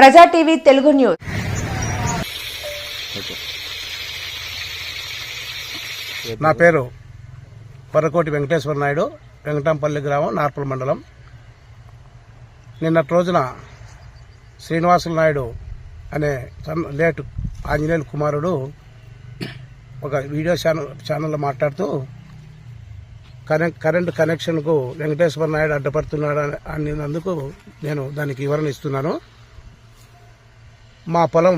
ప్రజా TV Telugu news. నా పేరు పరకోటి వెంకటేశ్వర నాయుడు, వెంకటంపల్లి గ్రామం, నార్పల్ మండలం. నిన్నటి రోజున శ్రీనివాసులు నాయుడు అనే లేటు ఆంజనేయులు కుమారుడు ఒక వీడియో ఛానల్లో మాట్లాడుతూ కరెంటు కనెక్షన్కు వెంకటేశ్వర నాయుడు అడ్డపడుతున్నాడు అన్నందుకు నేను దానికి వివరణ ఇస్తున్నాను. మా పొలం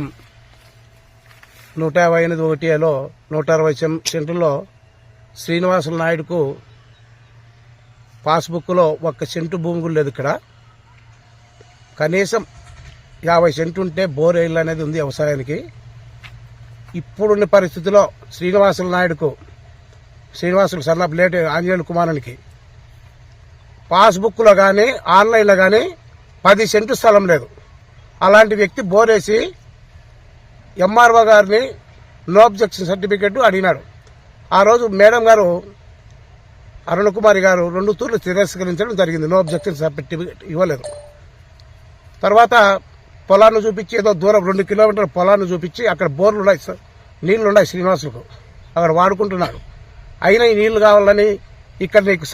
158 160 సెంటుల్లో శ్రీనివాసులు నాయుడుకు పాస్బుక్లో 1 సెంటు భూమి కూడా లేదు. ఇక్కడ కనీసం 50 సెంటు ఉంటే బోర్ వేయాలి అనేది ఉంది వ్యవసాయానికి. ఇప్పుడున్న పరిస్థితిలో శ్రీనివాసులు సన్న ప్లేట్ ఆంజనేయులు కుమారునికి పాస్బుక్లో కానీ ఆన్లైన్లో కానీ 10 సెంటు స్థలం లేదు. అలాంటి వ్యక్తి బోరేసి ఎంఆర్ఓ గారిని నో అబ్జెక్షన్ సర్టిఫికెట్ అడిగినాడు. ఆ రోజు మేడం గారు అరుణ కుమారి గారు 2 తూర్లు తిరస్కరించడం జరిగింది. నో అబ్జెక్షన్ సర్టిఫికెట్ ఇవ్వలేదు. తర్వాత పొలాన్ని చూపించి ఏదో దూరం 2 కిలోమీటర్ల పొలాన్ని చూపించి అక్కడ బోర్లు ఉన్నాయి, నీళ్లు ఉన్నాయి శ్రీనివాసులకు, అక్కడ వాడుకుంటున్నాడు. అయినా ఈ నీళ్లు కావాలని ఇక్కడ నీకు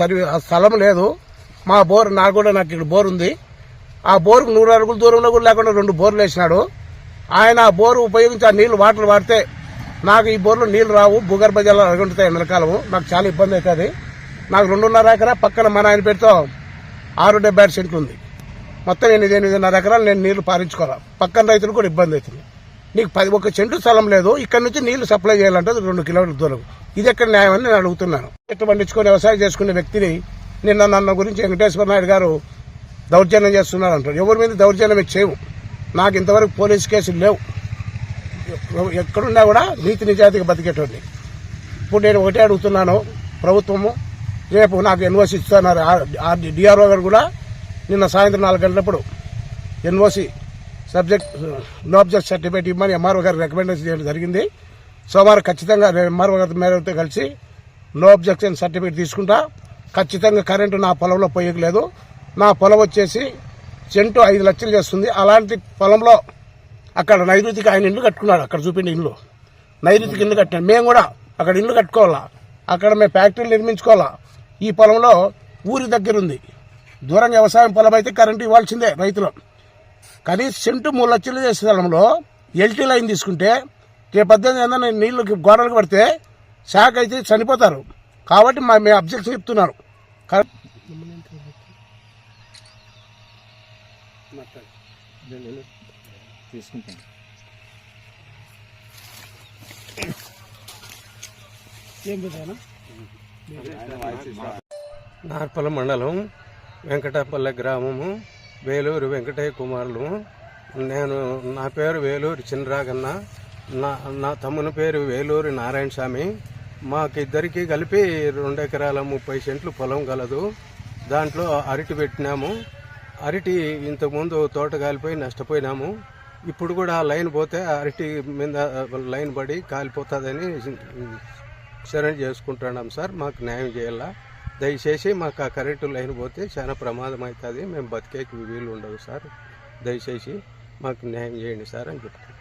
స్థలం లేదు, మా బోర్ నాకు ఇక్కడ బోర్ ఉంది, ఆ బోరుకు 100 అడుగుల దూరంలో కూడా లేకుండా 2 బోర్లు వేసినాడు. ఆయన ఆ బోరు ఉపయోగించి ఆ నీళ్లు వాటర్ వాడితే నాకు ఈ బోర్లు నీళ్లు రావు, భూగర్భ జలాలు అడుగుంటాయి ఎండాకాలము, నాకు చాలా ఇబ్బంది అవుతుంది. నాకు 2.5 ఎకరా పక్కన మన ఆయన పేరుతో 676 సెంట్లు ఉంది. మొత్తం 8.5 ఎకరాలు నేను నీళ్లు పారించుకోవాలి. పక్కన రైతులు కూడా ఇబ్బంది అవుతుంది. నీకు 1 సెంటు స్థలం లేదు, ఇక్కడ నుంచి నీళ్లు సప్లై చేయాలంటే 2 కిలోమీటర్ల దూరం. ఇది ఎక్కడ న్యాయం అని నేను అడుగుతున్నాను. చెట్టు పండించుకొని వ్యవసాయం చేసుకునే వ్యక్తిని నన్ను గురించి వెంకటేశ్వర నాయుడు గారు దౌర్జన్యం చేస్తున్నారు అంటారు. ఎవరి మీద దౌర్జన్యం చేయవు. నాకు ఇంతవరకు పోలీసు కేసులు లేవు. ఎక్కడున్నా కూడా నీతి నిజాయితీగా బతికేటోడిని. ఇప్పుడు నేను ఒకటే అడుగుతున్నాను, ప్రభుత్వము రేపు నాకు ఎన్ఓసి ఇస్తున్నారు. డిఆర్ఓ గారు కూడా నిన్న సాయంత్రం 4 గంటలప్పుడు ఎన్ఓసి నో అబ్జెక్షన్ సర్టిఫికేట్ ఇవ్వమని ఎంఆర్ఓ గారు రికమెండేషన్ చేయడం జరిగింది. సోమవారం ఖచ్చితంగా ఎంఆర్ఓ గారి మేరతో కలిసి నో అబ్జెక్షన్ సర్టిఫికేట్ తీసుకుంటా. ఖచ్చితంగా కరెంటు నా పొలంలో పోయలేదు. నా పొలం వచ్చేసి సెంటు 5 లక్షలు చేస్తుంది. అలాంటి పొలంలో అక్కడ నైరుతికి ఆయన ఇల్లు కట్టుకున్నాడు. అక్కడ చూపిండి ఇల్లు, నైరుతికి ఇల్లు కట్టాడు. మేము కూడా అక్కడ ఇల్లు కట్టుకోవాలా, అక్కడ మేము ఫ్యాక్టరీలు నిర్మించుకోవాలా. ఈ పొలంలో ఊరి దగ్గర ఉంది, దూరంగా వ్యవసాయం పొలం అయితే కరెంటు ఇవ్వాల్సిందే రైతులు. కానీ సెంటు 3 లక్షలు చేసే స్థలంలో ఎల్టీ లైన్ తీసుకుంటే రేపొద్దున ఏదైనా నీళ్లు గోడలకు పడితే షాక్ అయితే చనిపోతారు. కాబట్టి మేము అబ్జెక్షన్ చెప్తున్నారు. నార్పల్ మండలం, వెంకటపల్లి గ్రామము, వేలూరు వెంకటయ్య కుమారులు. నా పేరు వేలూరు చినరాగన్న, నా తమ్ముని పేరు వేలూరు నారాయణ స్వామి. మాకిద్దరికి కలిపి 2 ఎకరాల 30 సెంట్లు పొలం గలదు. దాంట్లో అరటి పెట్టినాము. అరటి ఇంతకుముందు తోట కాలిపోయి నష్టపోయినాము. ఇప్పుడు కూడా లైన్ పోతే అరటి మీద లైన్ పడి కాలిపోతుందని శరణ్ చేసుకుంటున్నాం సార్. మాకు న్యాయం చేయాలా దయచేసి. మాకు ఆ కరెంటు లైన్ పోతే చాలా ప్రమాదం అవుతుంది, మేము బతికేకి వీలు ఉండదు సార్. దయచేసి మాకు న్యాయం చేయండి సార్ అని చెప్తాను.